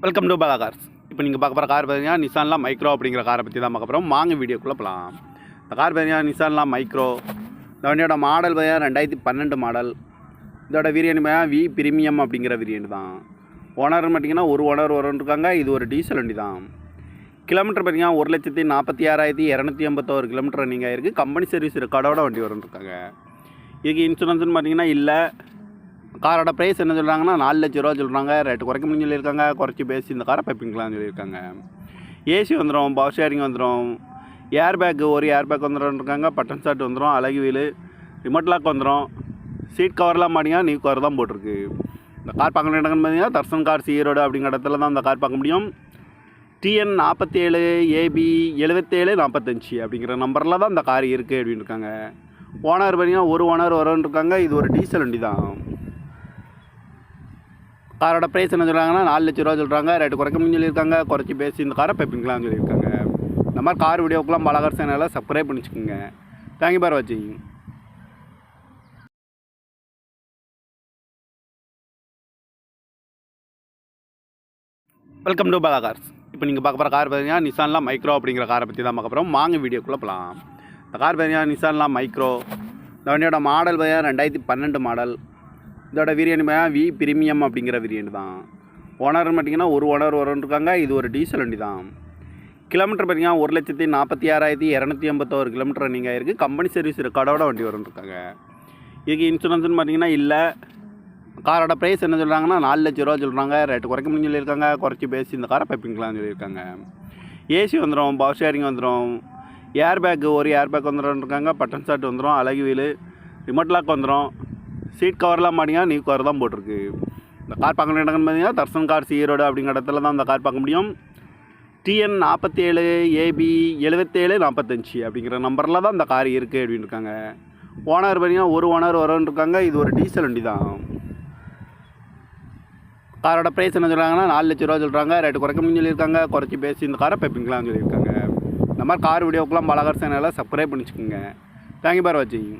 Welcome to Bala cars. இப்போ நீங்கள் பார்க்க போகிற கார் பார்த்தீங்கன்னா நிசான்லாம் மைக்ரோ அப்படிங்கிற காரை பற்றி தான் பார்க்க போகிறோம். வாங்க வீடியோக்குள்ளே போகலாம். இந்த கார் பார்த்தீங்கன்னா நிசான்லாம் மைக்ரோ. இந்த வண்டியோட மாடல் பார்த்தீங்கன்னா 2012 மாடல். இதோட வேரியன்ட் பார்த்தீங்கன்னா வி பிரீமியம் அப்படிங்கிற வேரியன்ட் தான். ஓனர் பார்த்தீங்கன்னா ஒரு ஓனர் இருக்காங்க. இது ஒரு டீசல் வண்டி தான். கிலோமீட்டர் பார்த்தீங்கன்னா 1,46,281 கிலோமீட்டர் ரன்னிங் ஆகிருக்கு. கம்பெனி சர்வீஸ் ரெக்கார்டோட வண்டி இருக்காங்க. இதுக்கு இன்சூரன்ஸ்னு பார்த்தீங்கன்னா இல்லை. காரோட ப்ரைஸ் என்ன சொல்கிறாங்கன்னா 4 லட்ச ரூபா சொல்கிறாங்க. ரேட்டு குறைக்க முடியும் சொல்லியிருக்காங்க. குறைச்சி பேசி இந்த காரை பைப்பிங்களான்னு சொல்லியிருக்காங்க. ஏசி வந்துடும், பவர் ஷேரிங் வந்துடும், ஏர் பேக்கு ஒரு ஏர் பேக் வந்துடும்ருக்காங்க. பட்டன் ஷாட் வந்துடும், அழகு வீல், ரிமோட் லாக் வந்துடும். சீட் கவர்லாம் பார்த்தீங்கன்னா நியூ கவர் தான் போட்டிருக்கு. இந்த கார் பார்க்க வேண்டிய இடங்கன்னு பார்த்தீங்கன்னா தர்சன் கார் ஈரோடு அப்படிங்கிற இடத்துல தான் இந்த கார் பார்க்க முடியும். TN 47 AB 7745 அப்படிங்கிற நம்பரில் தான் இந்த கார் இருக்குது அப்படின்னு இருக்காங்க. ஓனர் பார்த்தீங்கன்னா ஒரு ஓனர் இருக்காங்க. இது ஒரு டீசல் வண்டி தான். காரோட ப்ரைஸ் என்ன சொல்கிறாங்கன்னா 4 லட்ச ரூபா சொல்கிறாங்க. ரேட்டு குறைக்க முடியும் சொல்லியிருக்காங்க. குறைச்சி பேசி இந்த காரை பைப்பிங்களான்னு சொல்லியிருக்காங்க. இந்த மாதிரி கார் வீடியோக்கெலாம் பாலா கார்ஸ் சேனலை சப்ஸ்கிரைப் பண்ணிச்சுக்கோங்க. தேங்க்யூ ஃபார் வாட்சிங். Welcome to Bala cars. இப்போ நீங்கள் பார்க்க போகிற கார் பார்த்தீங்கன்னா நிசான்லாம் மைக்ரோ அப்படிங்கிற காரை பற்றி தான் பார்க்க போகிறோம். வாங்க வீடியோக்குள்ளே போகலாம். இந்த கார் பார்த்தீங்கன்னா நிசான்லாம் மைக்ரோ. இந்த வண்டியோட மாடல் பார்த்தீங்கன்னா 2012 மாடல். இதோட வேரியன்ட் பார்த்தீங்கன்னா வி பிரீமியம் அப்படிங்கிற வேரியன்ட் தான். ஓனர் பார்த்தீங்கன்னா ஒரு ஓனர் இருக்காங்க. இது ஒரு டீசல் வண்டி தான். கிலோமீட்டர் பார்த்தீங்கன்னா 1,46,281 கிலோமீட்டர் ரன்னிங் ஆகிருக்கு. கம்பெனி சர்வீஸ் ரெக்கார்டோட வண்டி இருக்காங்க. இதுக்கு இன்சூரன்ஸ்னு பார்த்தீங்கன்னா இல்லை. காரோட ப்ரைஸ் என்ன சொல்கிறாங்கன்னா 4 லட்ச ரூபா சொல்கிறாங்க. ரேட்டு குறைக்க முடியும் சொல்லியிருக்காங்க. குறைச்சி பேசி இந்த காரை பைப்பிங்களான்னு சொல்லியிருக்காங்க. ஏசி வந்துடும், பவர் ஷேரிங் வந்துடும், ஏர் பேக்கு ஒரு ஏர் பேக் வந்துடும்ருக்காங்க. பட்டன் ஷாட் வந்துடும், அழகு வீல், ரிமோட் லாக் வந்துடும். சீட் கவர்லாம் பார்த்தீங்கன்னா நியூ கவர் தான் போட்டிருக்கு. இந்த கார் பார்க்க வேண்டிய இடங்கன்னு பார்த்தீங்கன்னா தர்சன் கார் ஈரோடு அப்படிங்கிற இடத்துல தான் இந்த கார் பார்க்க முடியும். TN 47 AB 7745 அப்படிங்கிற நம்பரில் தான் இந்த கார் இருக்குது அப்படின்னு இருக்காங்க. ஓனர் பார்த்தீங்கன்னா ஒரு ஓனர் இருக்காங்க. இது ஒரு டீசல் வண்டி தான். காரோட ப்ரைஸ் என்ன சொல்கிறாங்கன்னா 4 லட்ச ரூபா சொல்கிறாங்க. ரேட்டு குறைக்க முடியும் சொல்லியிருக்காங்க. குறைச்சி பேசி இந்த காரை பைப்பிங்களான்னு சொல்லியிருக்காங்க. இந்த மாதிரி கார் வீடியோக்கெலாம் பாலா கார்ஸ் சேனலை சப்ஸ்கிரைப் பண்ணிச்சுக்கோங்க. தேங்க்யூ ஃபார் வாட்சிங்.